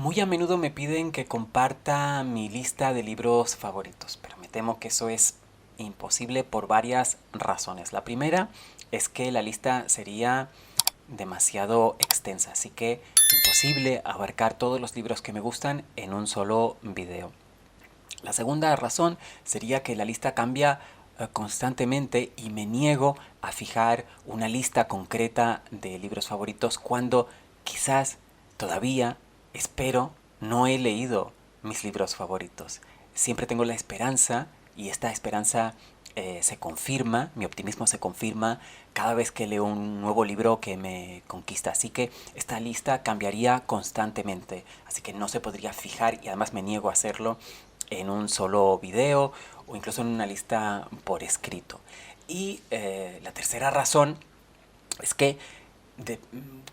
Muy a menudo me piden que comparta mi lista de libros favoritos, pero me temo que eso es imposible por varias razones. La primera es que la lista sería demasiado extensa, así que imposible abarcar todos los libros que me gustan en un solo video. La segunda razón sería que la lista cambia constantemente y me niego a fijar una lista concreta de libros favoritos cuando quizás todavía, espero, no he leído mis libros favoritos. Siempre tengo la esperanza y esta esperanza se confirma, mi optimismo se confirma cada vez que leo un nuevo libro que me conquista. Así que esta lista cambiaría constantemente, así que no se podría fijar y además me niego a hacerlo en un solo video o incluso en una lista por escrito. Y la tercera razón es que de,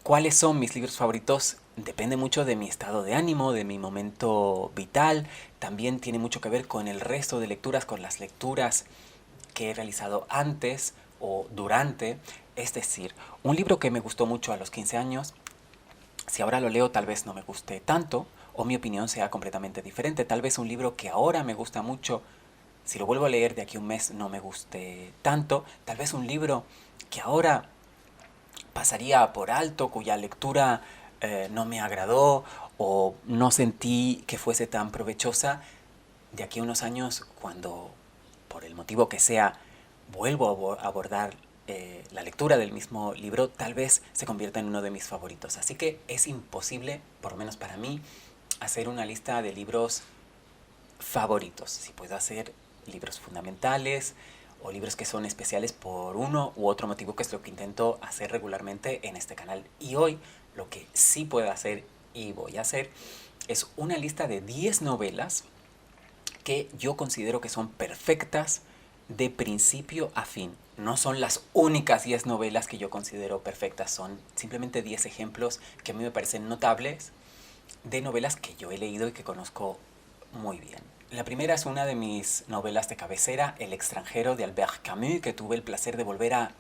cuáles son mis libros favoritos depende mucho de mi estado de ánimo, de mi momento vital. También tiene mucho que ver con el resto de lecturas, con las lecturas que he realizado antes o durante. Es decir, un libro que me gustó mucho a los 15 años, si ahora lo leo tal vez no me guste tanto o mi opinión sea completamente diferente. Tal vez un libro que ahora me gusta mucho, si lo vuelvo a leer de aquí a un mes no me guste tanto. Tal vez un libro que ahora pasaría por alto, cuya lectura no me agradó o no sentí que fuese tan provechosa, de aquí a unos años, cuando por el motivo que sea vuelvo a abordar la lectura del mismo libro, tal vez se convierta en uno de mis favoritos. Así que es imposible, por lo menos para mí, hacer una lista de libros favoritos. Si puedo hacer libros fundamentales o libros que son especiales por uno u otro motivo, que es lo que intento hacer regularmente en este canal. Y hoy lo que sí puedo hacer y voy a hacer es una lista de 10 novelas que yo considero que son perfectas de principio a fin. No son las únicas 10 novelas que yo considero perfectas, son simplemente 10 ejemplos que a mí me parecen notables de novelas que yo he leído y que conozco muy bien. La primera es una de mis novelas de cabecera, El extranjero, de Albert Camus, que tuve el placer de volver a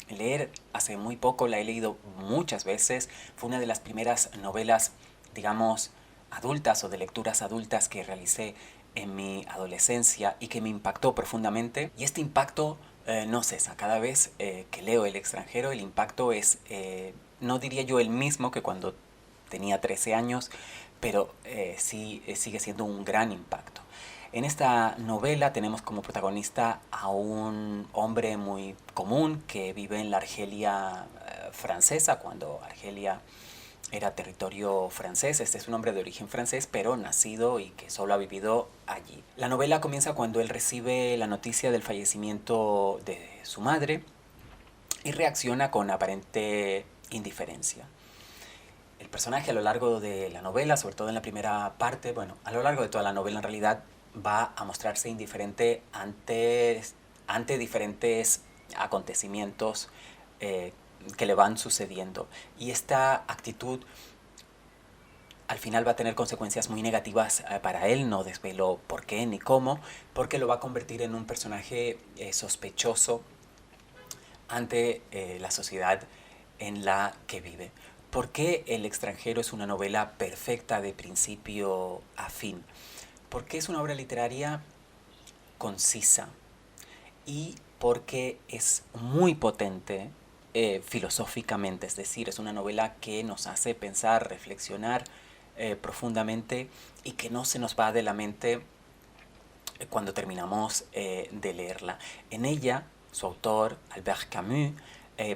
leer hace muy poco. La he leído muchas veces. Fue una de las primeras novelas, digamos, adultas o de lecturas adultas que realicé en mi adolescencia y que me impactó profundamente. Y este impacto no cesa. Cada vez que leo El extranjero, el impacto es, no diría yo el mismo que cuando tenía 13 años, pero sí sigue siendo un gran impacto. En esta novela tenemos como protagonista a un hombre muy común que vive en la Argelia francesa, cuando Argelia era territorio francés. Este es un hombre de origen francés, pero nacido y que solo ha vivido allí. La novela comienza cuando él recibe la noticia del fallecimiento de su madre y reacciona con aparente indiferencia. El personaje a lo largo de la novela, sobre todo en la primera parte, bueno, a lo largo de toda la novela en realidad, va a mostrarse indiferente ante diferentes acontecimientos que le van sucediendo. Y esta actitud al final va a tener consecuencias muy negativas para él. No desvelo por qué ni cómo, porque lo va a convertir en un personaje sospechoso ante la sociedad en la que vive. ¿Por qué El extranjero es una novela perfecta de principio a fin? Porque es una obra literaria concisa y porque es muy potente filosóficamente, es decir, es una novela que nos hace pensar, reflexionar profundamente y que no se nos va de la mente cuando terminamos de leerla. En ella, su autor, Albert Camus,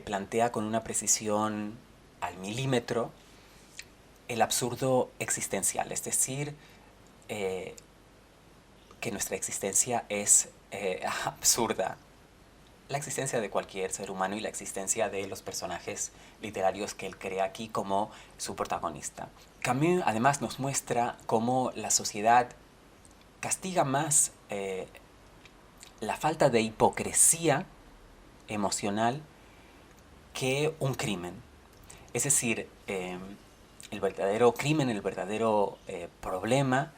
plantea con una precisión al milímetro el absurdo existencial, es decir, que nuestra existencia es absurda. La existencia de cualquier ser humano y la existencia de los personajes literarios que él crea aquí como su protagonista. Camus además nos muestra cómo la sociedad castiga más la falta de hipocresía emocional que un crimen. Es decir, el verdadero crimen, el verdadero problema,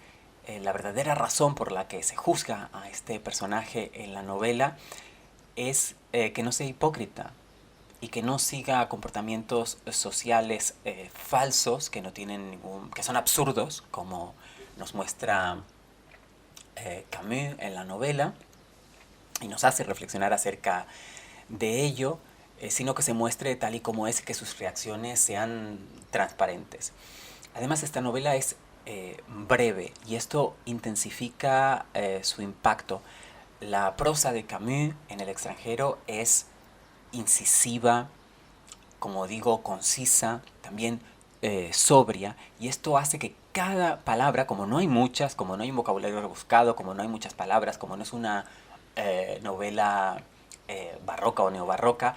la verdadera razón por la que se juzga a este personaje en la novela es que no sea hipócrita. y que no siga comportamientos sociales falsos que no tienen que son absurdos, como nos muestra Camus en la novela, y nos hace reflexionar acerca de ello, sino que se muestre tal y como es, que sus reacciones sean transparentes. Además, esta novela es breve y esto intensifica su impacto. La prosa de Camus en El extranjero es incisiva, como digo, concisa, también sobria, y esto hace que cada palabra, como no hay muchas, como no hay un vocabulario rebuscado, como no hay muchas palabras, como no es una novela barroca o neobarroca,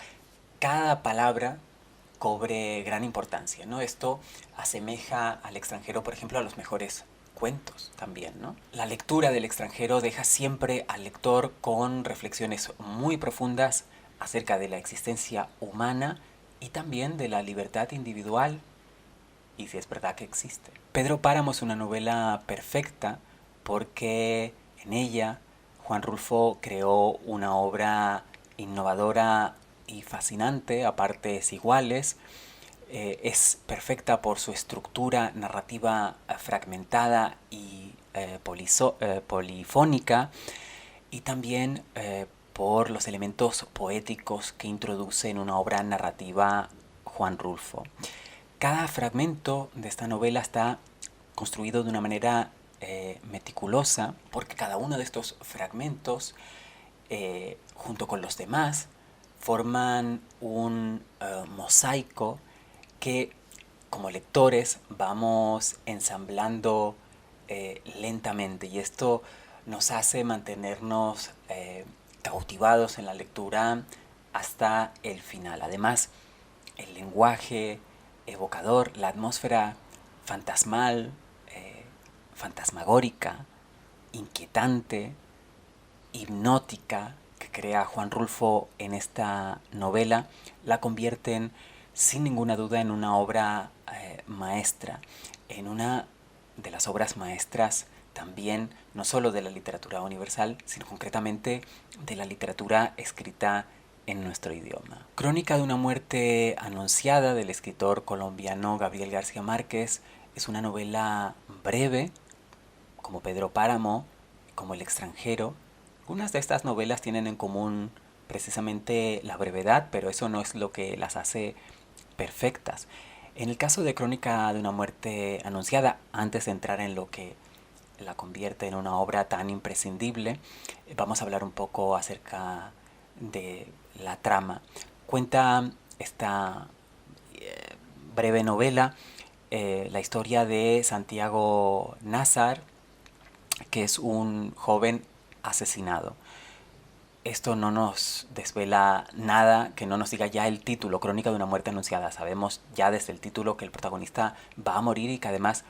cada palabra cobre gran importancia, ¿no? Esto asemeja al extranjero, por ejemplo, a los mejores cuentos también, ¿no? La lectura del extranjero deja siempre al lector con reflexiones muy profundas acerca de la existencia humana y también de la libertad individual, y si es verdad que existe. Pedro Páramo es una novela perfecta porque en ella Juan Rulfo creó una obra innovadora y fascinante a partes iguales. Es perfecta por su estructura narrativa fragmentada y polifónica, y también por los elementos poéticos que introduce en una obra narrativa Juan Rulfo. Cada fragmento de esta novela está construido de una manera meticulosa, porque cada uno de estos fragmentos, junto con los demás, forman un mosaico que como lectores vamos ensamblando lentamente, y esto nos hace mantenernos cautivados en la lectura hasta el final. Además, el lenguaje evocador, la atmósfera fantasmal, fantasmagórica, inquietante, hipnótica que crea Juan Rulfo en esta novela, la convierten sin ninguna duda en una obra maestra, en una de las obras maestras también, no solo de la literatura universal, sino concretamente de la literatura escrita en nuestro idioma. Crónica de una muerte anunciada, del escritor colombiano Gabriel García Márquez, es una novela breve, como Pedro Páramo, como El extranjero. Algunas de estas novelas tienen en común precisamente la brevedad, pero eso no es lo que las hace perfectas. En el caso de Crónica de una muerte anunciada, antes de entrar en lo que la convierte en una obra tan imprescindible, vamos a hablar un poco acerca de la trama. Cuenta esta breve novela la historia de Santiago Nazar, que es un joven asesinado. Esto no nos desvela nada que no nos diga ya el título, Crónica de una muerte anunciada. Sabemos ya desde el título que el protagonista va a morir, y que además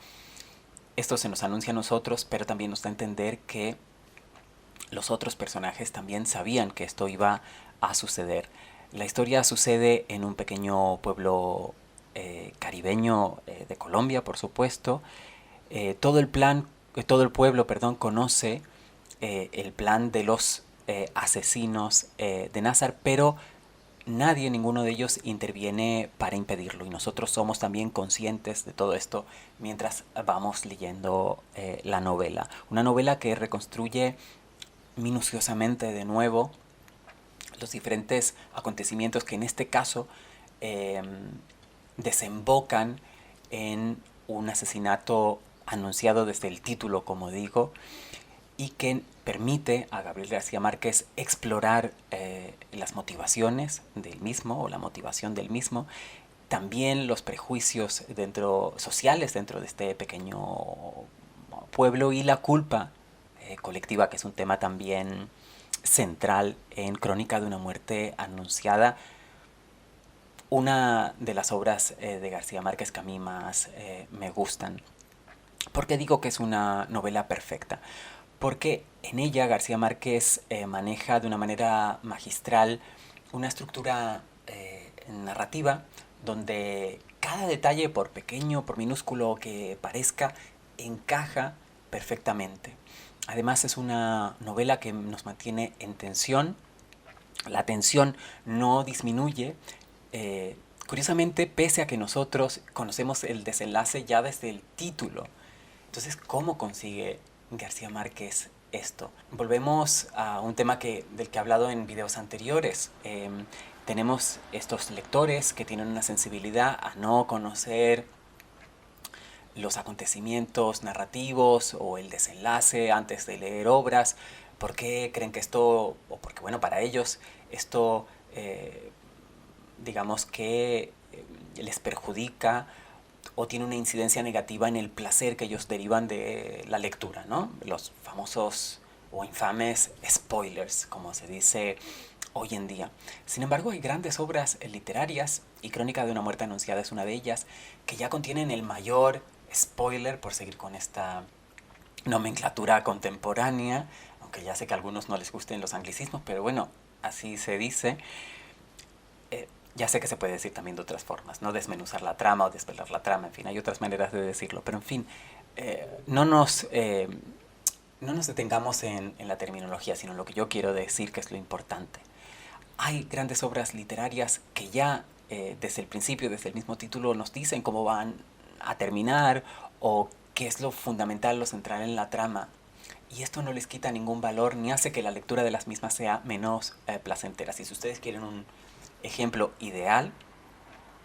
esto se nos anuncia a nosotros, pero también nos da a entender que los otros personajes también sabían que esto iba a suceder. La historia sucede en un pequeño pueblo caribeño de Colombia, por supuesto. Todo el pueblo, conoce el plan de los asesinos de Nazar, pero nadie, ninguno de ellos interviene para impedirlo, y nosotros somos también conscientes de todo esto mientras vamos leyendo la novela. Una novela que reconstruye minuciosamente de nuevo los diferentes acontecimientos que en este caso desembocan en un asesinato anunciado desde el título, como digo, y que permite a Gabriel García Márquez explorar las motivaciones del mismo, o la motivación del mismo, también los prejuicios sociales dentro de este pequeño pueblo, y la culpa colectiva, que es un tema también central en Crónica de una muerte anunciada, una de las obras de García Márquez que a mí más me gustan. ¿Por qué digo que es una novela perfecta? Porque en ella García Márquez maneja de una manera magistral una estructura narrativa donde cada detalle, por pequeño, por minúsculo que parezca, encaja perfectamente. Además, es una novela que nos mantiene en tensión. La tensión no disminuye, Curiosamente, pese a que nosotros conocemos el desenlace ya desde el título. Entonces, ¿cómo consigue García Márquez esto? Volvemos a un tema del que he hablado en videos anteriores. Tenemos estos lectores que tienen una sensibilidad a no conocer los acontecimientos narrativos o el desenlace antes de leer obras. ¿Por qué creen que esto, o porque bueno, para ellos esto, digamos que les perjudica o tiene una incidencia negativa en el placer que ellos derivan de la lectura, ¿no? Los famosos o infames spoilers, como se dice hoy en día. Sin embargo, hay grandes obras literarias, y Crónica de una muerte anunciada es una de ellas, que ya contienen el mayor spoiler, por seguir con esta nomenclatura contemporánea, aunque ya sé que a algunos no les gusten los anglicismos, pero bueno, así se dice. Ya sé que se puede decir también de otras formas, no desmenuzar la trama o desvelar la trama, en fin, hay otras maneras de decirlo, pero en fin, no nos detengamos en la terminología, sino en lo que yo quiero decir que es lo importante. Hay grandes obras literarias que ya desde el principio, desde el mismo título, nos dicen cómo van a terminar o qué es lo fundamental, lo central en la trama. Y esto no les quita ningún valor ni hace que la lectura de las mismas sea menos placentera. Si ustedes quieren un ejemplo ideal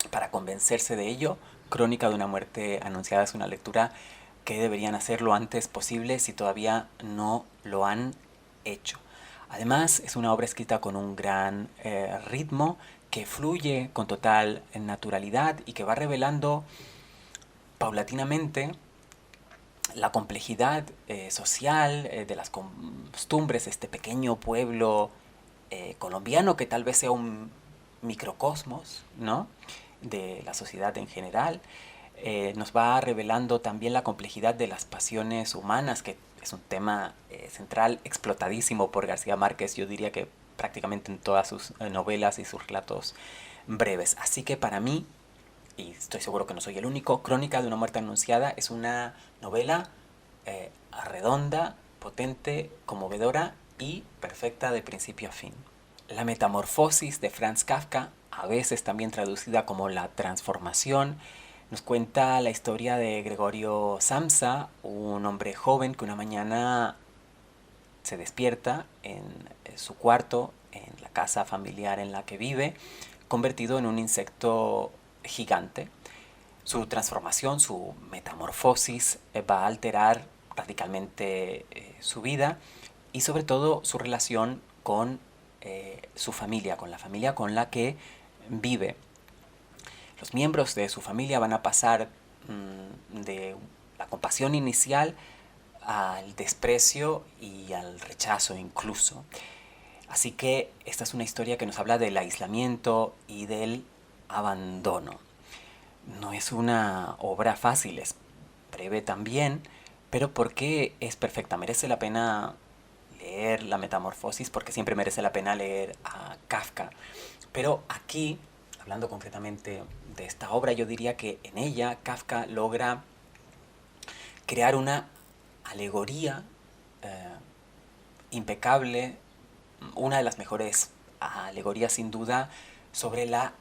para convencerse de ello, Crónica de una muerte anunciada es una lectura que deberían hacer lo antes posible si todavía no lo han hecho. Además, es una obra escrita con un gran ritmo que fluye con total naturalidad y que va revelando paulatinamente la complejidad social de las costumbres de este pequeño pueblo colombiano que tal vez sea un microcosmos, ¿no? De la sociedad en general. Nos va revelando también la complejidad de las pasiones humanas, que es un tema central explotadísimo por García Márquez, yo diría que prácticamente en todas sus novelas y sus relatos breves. Así que para mí, y estoy seguro que no soy el único, Crónica de una muerte anunciada es una novela redonda, potente, conmovedora y perfecta de principio a fin. La metamorfosis de Franz Kafka, a veces también traducida como la transformación, nos cuenta la historia de Gregorio Samsa, un hombre joven que una mañana se despierta en su cuarto, en la casa familiar en la que vive, convertido en un insecto gigante. Su transformación, su metamorfosis va a alterar radicalmente su vida y sobre todo su relación con su familia, con la familia con la que vive. Los miembros de su familia van a pasar de la compasión inicial al desprecio y al rechazo incluso. Así que esta es una historia que nos habla del aislamiento y del abandono. No es una obra fácil, es breve también, pero porque es perfecta. Merece la pena leer La Metamorfosis, porque siempre merece la pena leer a Kafka. Pero aquí, hablando concretamente de esta obra, yo diría que en ella Kafka logra crear una alegoría impecable, una de las mejores alegorías sin duda, sobre la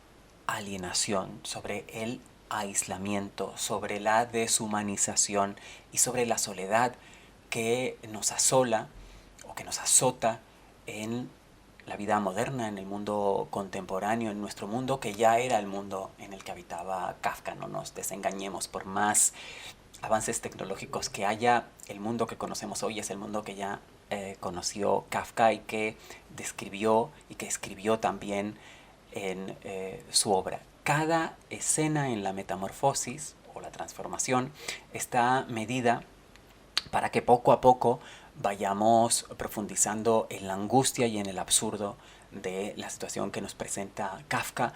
alienación, sobre el aislamiento, sobre la deshumanización y sobre la soledad que nos asola o que nos azota en la vida moderna, en el mundo contemporáneo, en nuestro mundo que ya era el mundo en el que habitaba Kafka. No nos desengañemos, por más avances tecnológicos que haya, el mundo que conocemos hoy es el mundo que ya conoció Kafka y que describió y que escribió también en su obra. Cada escena en la metamorfosis o la transformación está medida para que poco a poco vayamos profundizando en la angustia y en el absurdo de la situación que nos presenta Kafka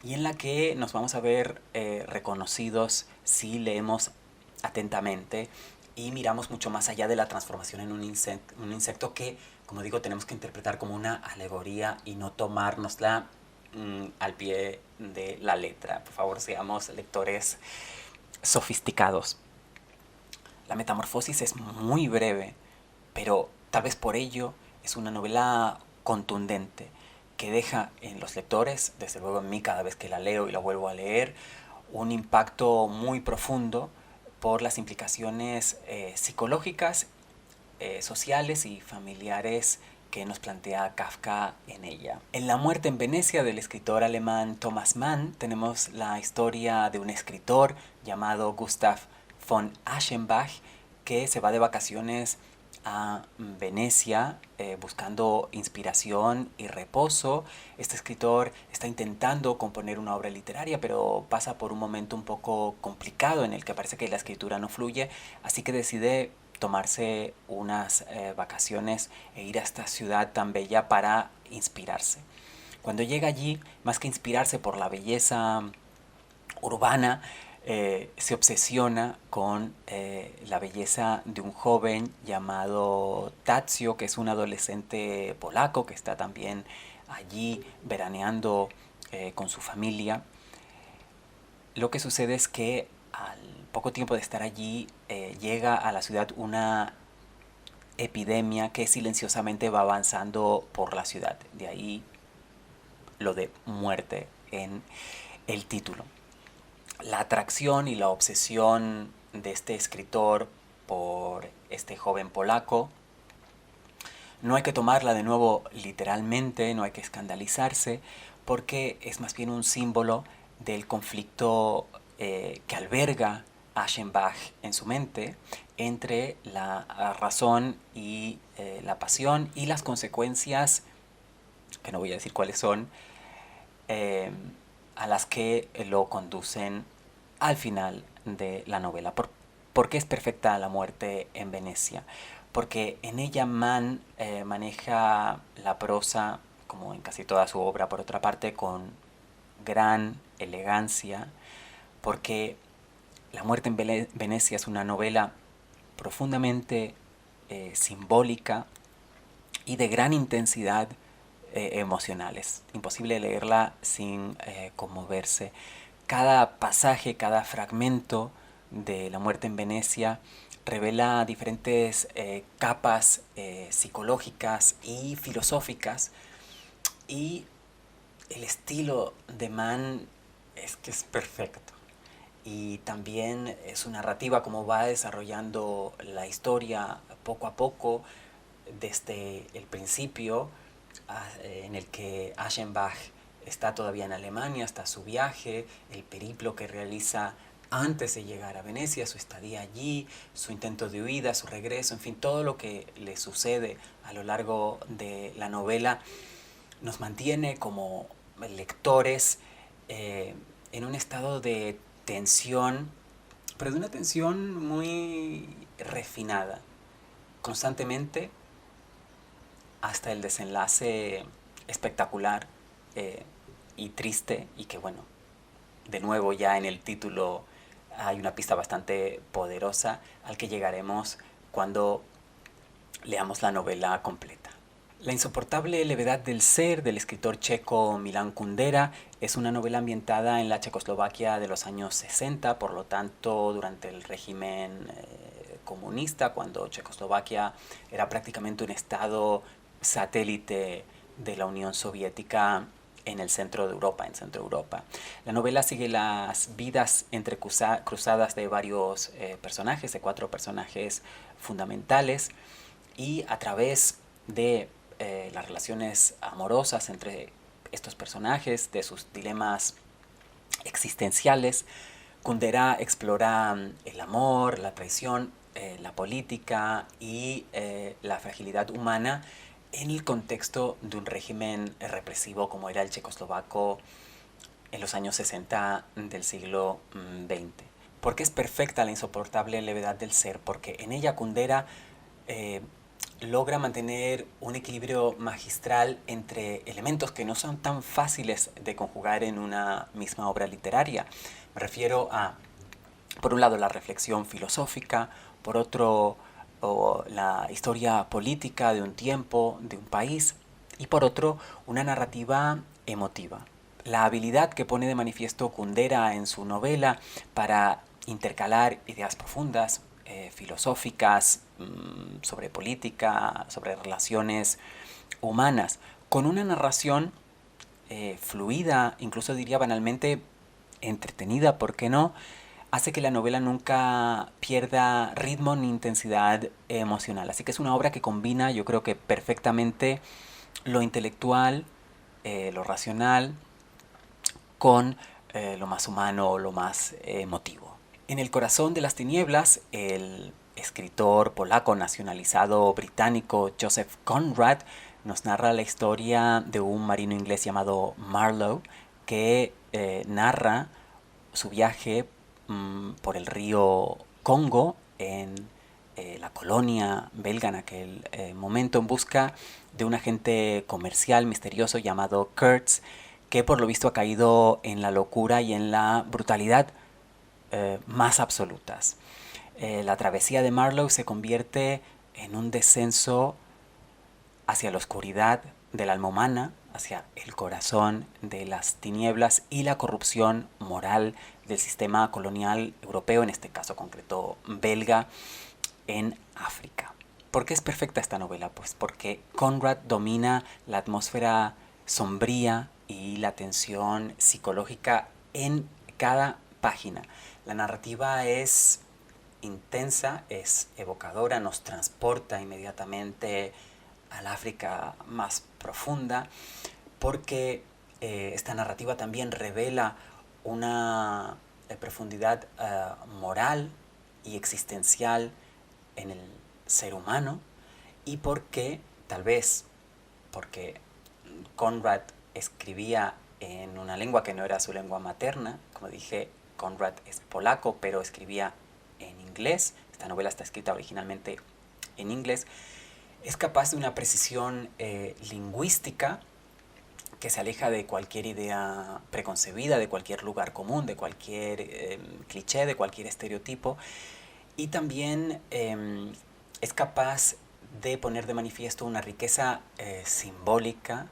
y en la que nos vamos a ver reconocidos si leemos atentamente y miramos mucho más allá de la transformación en un insecto que, como digo, tenemos que interpretar como una alegoría y no tomárnosla al pie de la letra. Por favor, seamos lectores sofisticados. La Metamorfosis es muy breve, pero tal vez por ello es una novela contundente que deja en los lectores, desde luego en mí cada vez que la leo y la vuelvo a leer, un impacto muy profundo por las implicaciones psicológicas, sociales y familiares que nos plantea Kafka en ella. En La muerte en Venecia del escritor alemán Thomas Mann tenemos la historia de un escritor llamado Gustav von Aschenbach que se va de vacaciones a Venecia buscando inspiración y reposo. Este escritor está intentando componer una obra literaria, pero pasa por un momento un poco complicado en el que parece que la escritura no fluye, así que decide tomarse unas vacaciones e ir a esta ciudad tan bella para inspirarse. Cuando llega allí, más que inspirarse por la belleza urbana, se obsesiona con la belleza de un joven llamado Tadzio, que es un adolescente polaco que está también allí veraneando con su familia. Lo que sucede es que al poco tiempo de estar allí llega a la ciudad una epidemia que silenciosamente va avanzando por la ciudad. De ahí lo de muerte en el título. La atracción y la obsesión de este escritor por este joven polaco no hay que tomarla de nuevo literalmente, no hay que escandalizarse, porque es más bien un símbolo del conflicto que alberga Aschenbach en su mente entre la razón y la pasión y las consecuencias, que no voy a decir cuáles son, a las que lo conducen al final de la novela. ¿Por qué es perfecta La muerte en Venecia? Porque en ella Mann maneja la prosa, como en casi toda su obra por otra parte, con gran elegancia, porque La muerte en Venecia es una novela profundamente simbólica y de gran intensidad emocional. Es imposible leerla sin conmoverse. Cada pasaje, cada fragmento de La muerte en Venecia revela diferentes capas psicológicas y filosóficas, y el estilo de Mann es que es perfecto. Y también su narrativa, como va desarrollando la historia poco a poco, desde el principio, en el que Aschenbach está todavía en Alemania, hasta su viaje, el periplo que realiza antes de llegar a Venecia, su estadía allí, su intento de huida, su regreso, en fin, todo lo que le sucede a lo largo de la novela nos mantiene como lectores en un estado de tensión, pero de una tensión muy refinada, constantemente hasta el desenlace espectacular y triste, y que bueno, de nuevo ya en el título hay una pista bastante poderosa al que llegaremos cuando leamos la novela completa. La insoportable levedad del ser del escritor checo Milan Kundera es una novela ambientada en la Checoslovaquia de los años 60, por lo tanto durante el régimen comunista, cuando Checoslovaquia era prácticamente un estado satélite de la Unión Soviética en el centro de Europa, en Centro Europa. La novela sigue las vidas entrecruzadas de varios personajes, de 4 personajes fundamentales, y a través de las relaciones amorosas entre estos personajes, de sus dilemas existenciales, Kundera explora el amor, la traición, la política y la fragilidad humana en el contexto de un régimen represivo como era el checoslovaco en los años 60 del siglo XX. ¿Por qué es perfecta la insoportable levedad del ser? Porque en ella Kundera logra mantener un equilibrio magistral entre elementos que no son tan fáciles de conjugar en una misma obra literaria. Me refiero a, por un lado, la reflexión filosófica, por otro, la historia política de un tiempo, de un país, y por otro, una narrativa emotiva. La habilidad que pone de manifiesto Kundera en su novela para intercalar ideas profundas, filosóficas, sobre política, sobre relaciones humanas, con una narración fluida, incluso diría banalmente entretenida, ¿por qué no? Hace que la novela nunca pierda ritmo ni intensidad emocional. Así que es una obra que combina, yo creo que perfectamente, lo intelectual, lo racional, con lo más humano, lo más emotivo. En El corazón de las tinieblas, el escritor polaco nacionalizado británico Joseph Conrad nos narra la historia de un marino inglés llamado Marlowe que narra su viaje por el río Congo en la colonia belga en aquel momento en busca de un agente comercial misterioso llamado Kurtz, que por lo visto ha caído en la locura y en la brutalidad más absolutas. La travesía de Marlowe se convierte en un descenso hacia la oscuridad del alma humana, hacia el corazón de las tinieblas y la corrupción moral del sistema colonial europeo, en este caso concreto belga, en África. ¿Por qué es perfecta esta novela? Pues porque Conrad domina la atmósfera sombría y la tensión psicológica en cada página. La narrativa es intensa, es evocadora, nos transporta inmediatamente al África más profunda, porque esta narrativa también revela una profundidad moral y existencial en el ser humano, y porque, tal vez, porque Conrad escribía en una lengua que no era su lengua materna, como dije, Conrad es polaco, pero escribía en inglés, esta novela está escrita originalmente en inglés, es capaz de una precisión lingüística que se aleja de cualquier idea preconcebida, de cualquier lugar común, de cualquier cliché, de cualquier estereotipo, y también es capaz de poner de manifiesto una riqueza simbólica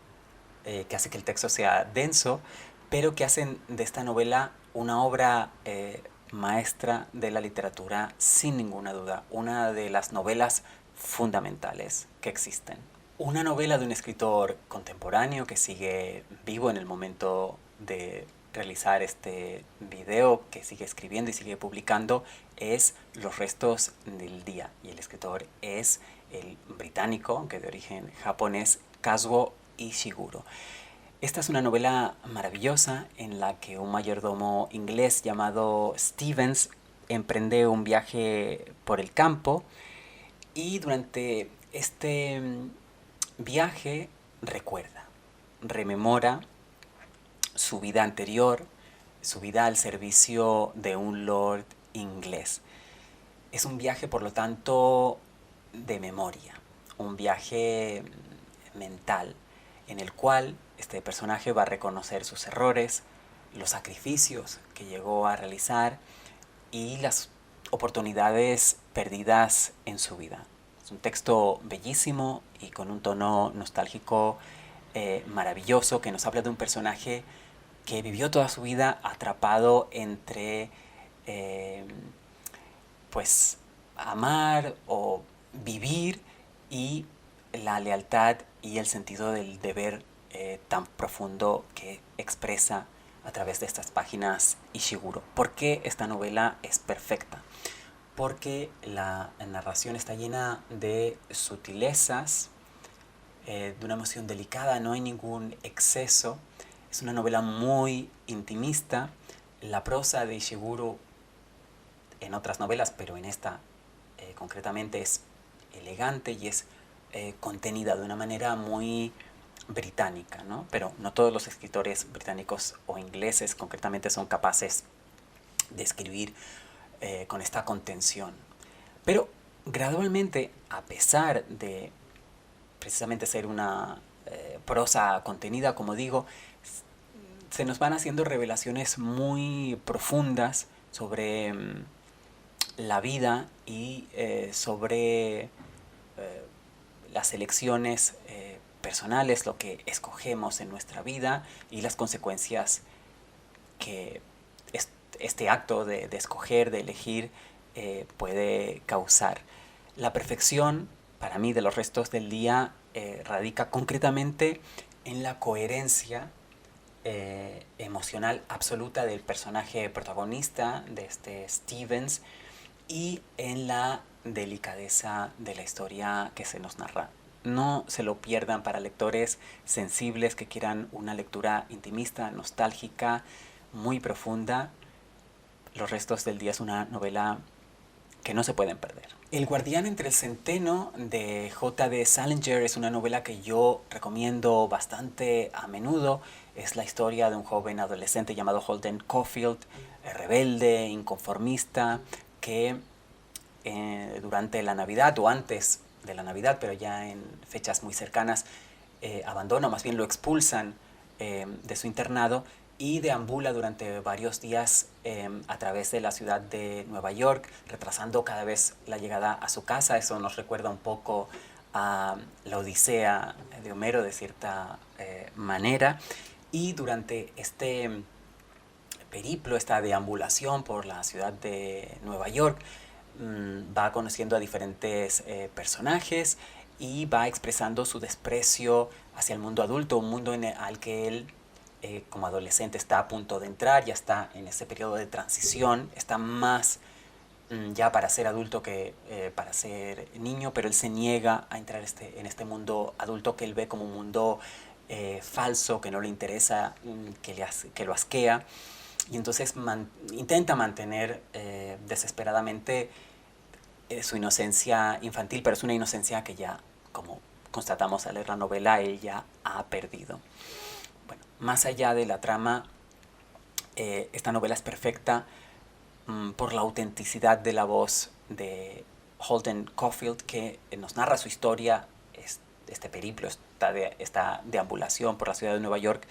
que hace que el texto sea denso, pero que hacen de esta novela una obra maestra de la literatura, sin ninguna duda, una de las novelas fundamentales que existen. Una novela de un escritor contemporáneo que sigue vivo en el momento de realizar este video, que sigue escribiendo y sigue publicando, es Los restos del día. Y el escritor es el británico, aunque de origen japonés, Kazuo Ishiguro. Esta es una novela maravillosa en la que un mayordomo inglés llamado Stevens emprende un viaje por el campo y durante este viaje recuerda, rememora su vida anterior, su vida al servicio de un lord inglés. Es un viaje, por lo tanto, de memoria, un viaje mental en el cual este personaje va a reconocer sus errores, los sacrificios que llegó a realizar y las oportunidades perdidas en su vida. Es un texto bellísimo y con un tono nostálgico maravilloso que nos habla de un personaje que vivió toda su vida atrapado entre pues amar o vivir y la lealtad y el sentido del deber tan profundo que expresa a través de estas páginas Ishiguro. ¿Por qué esta novela es perfecta? Porque la narración está llena de sutilezas, de una emoción delicada, no hay ningún exceso. Es una novela muy intimista. La prosa de Ishiguro en otras novelas, pero en esta concretamente es elegante y es contenida de una manera muy británica, ¿no? Pero no todos los escritores británicos o ingleses concretamente son capaces de escribir con esta contención. Pero gradualmente, a pesar de precisamente ser una prosa contenida, como digo, se nos van haciendo revelaciones muy profundas sobre la vida y sobre las elecciones personales, lo que escogemos en nuestra vida y las consecuencias que este acto de escoger, de elegir, puede causar. La perfección, para mí, de Los restos del día radica concretamente en la coherencia emocional absoluta del personaje protagonista, de este Stevens, y en la delicadeza de la historia que se nos narra. No se lo pierdan para lectores sensibles que quieran una lectura intimista, nostálgica, muy profunda. Los restos del día es una novela que no se pueden perder. El guardián entre el centeno de J.D. Salinger es una novela que yo recomiendo bastante a menudo. Es la historia de un joven adolescente llamado Holden Caulfield, rebelde, inconformista, que durante la Navidad o antes de la Navidad, pero ya en fechas muy cercanas, abandona, o más bien lo expulsan de su internado y deambula durante varios días a través de la ciudad de Nueva York, retrasando cada vez la llegada a su casa. Eso nos recuerda un poco a la Odisea de Homero de cierta manera. Y durante este periplo, esta deambulación por la ciudad de Nueva York, va conociendo a diferentes personajes y va expresando su desprecio hacia el mundo adulto, un mundo al que él como adolescente está a punto de entrar, ya está en ese periodo de transición, está más ya para ser adulto que para ser niño, pero él se niega a entrar en este mundo adulto que él ve como un mundo falso, que no le interesa, que lo asquea, y entonces intenta mantener desesperadamente su inocencia infantil, pero es una inocencia que ya, como constatamos al leer la novela, él ya ha perdido. Bueno, más allá de la trama, esta novela es perfecta por la autenticidad de la voz de Holden Caulfield, que nos narra su historia, este periplo, esta deambulación por la ciudad de Nueva York,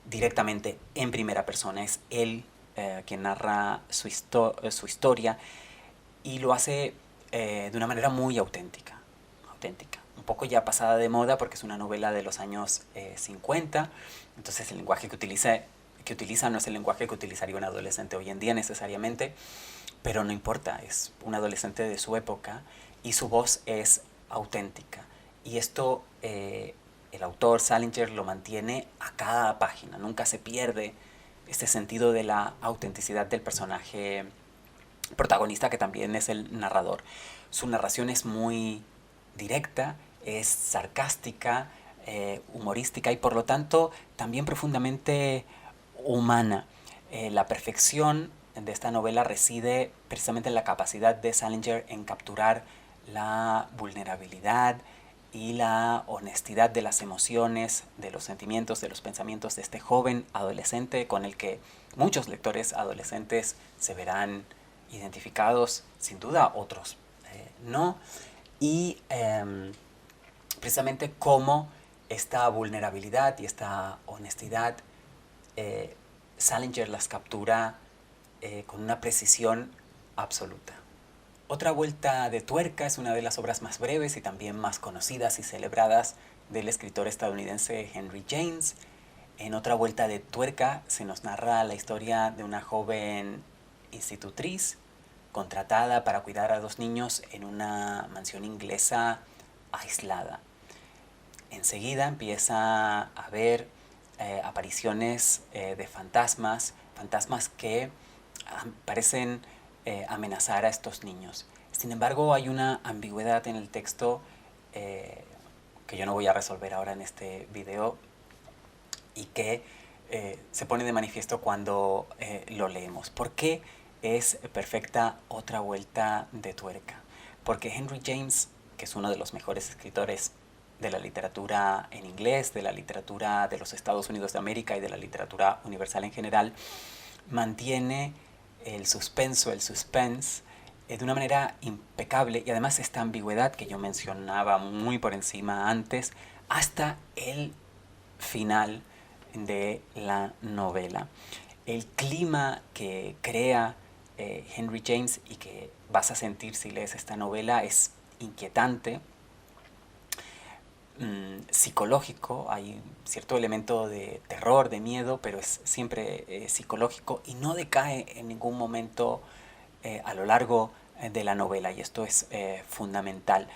directamente en primera persona. Es él quien narra su historia, y lo hace de una manera muy auténtica. Un poco ya pasada de moda porque es una novela de los años 50, entonces el lenguaje que utiliza no es el lenguaje que utilizaría un adolescente hoy en día necesariamente, pero no importa, es un adolescente de su época y su voz es auténtica. Y esto el autor Salinger lo mantiene a cada página, nunca se pierde este sentido de la autenticidad del personaje protagonista, que también es el narrador. Su narración es muy directa, es sarcástica, humorística y por lo tanto también profundamente humana. La perfección de esta novela reside precisamente en la capacidad de Salinger en capturar la vulnerabilidad y la honestidad de las emociones, de los sentimientos, de los pensamientos de este joven adolescente con el que muchos lectores adolescentes se verán identificados, sin duda, otros no. Y precisamente cómo esta vulnerabilidad y esta honestidad Salinger las captura con una precisión absoluta. Otra vuelta de tuerca es una de las obras más breves y también más conocidas y celebradas del escritor estadounidense Henry James. En otra vuelta de tuerca se nos narra la historia de una joven institutriz contratada para cuidar a 2 niños en una mansión inglesa aislada. Enseguida empieza a haber apariciones de fantasmas que parecen amenazar a estos niños. Sin embargo, hay una ambigüedad en el texto que yo no voy a resolver ahora en este video y que se pone de manifiesto cuando lo leemos. ¿Por qué es perfecta otra vuelta de tuerca? Porque Henry James, que es uno de los mejores escritores de la literatura en inglés, de la literatura de los Estados Unidos de América y de la literatura universal en general, mantiene el suspenso, el suspense, de una manera impecable, y además esta ambigüedad que yo mencionaba muy por encima antes, hasta el final de la novela. El clima que crea Henry James y que vas a sentir si lees esta novela es inquietante, psicológico, hay cierto elemento de terror, de miedo, pero es siempre psicológico y no decae en ningún momento a lo largo de la novela, y esto es fundamental.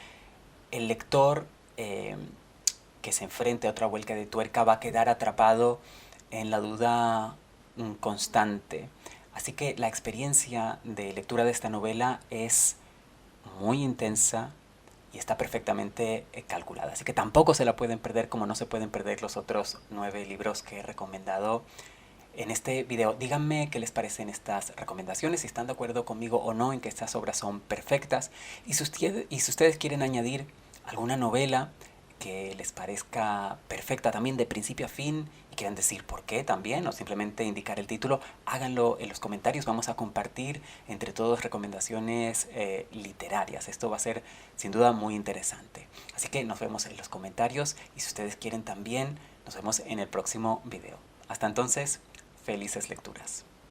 El lector que se enfrente a otra vuelta de tuerca va a quedar atrapado en la duda constante. Así que la experiencia de lectura de esta novela es muy intensa y está perfectamente calculada. Así que tampoco se la pueden perder, como no se pueden perder los otros 9 libros que he recomendado en este video. Díganme qué les parecen estas recomendaciones, si están de acuerdo conmigo o no en que estas obras son perfectas. Y si ustedes quieren añadir alguna novela que les parezca perfecta también de principio a fin y quieran decir por qué también, o simplemente indicar el título, háganlo en los comentarios. Vamos a compartir entre todos recomendaciones literarias. Esto va a ser sin duda muy interesante. Así que nos vemos en los comentarios y si ustedes quieren también, nos vemos en el próximo video. Hasta entonces, felices lecturas.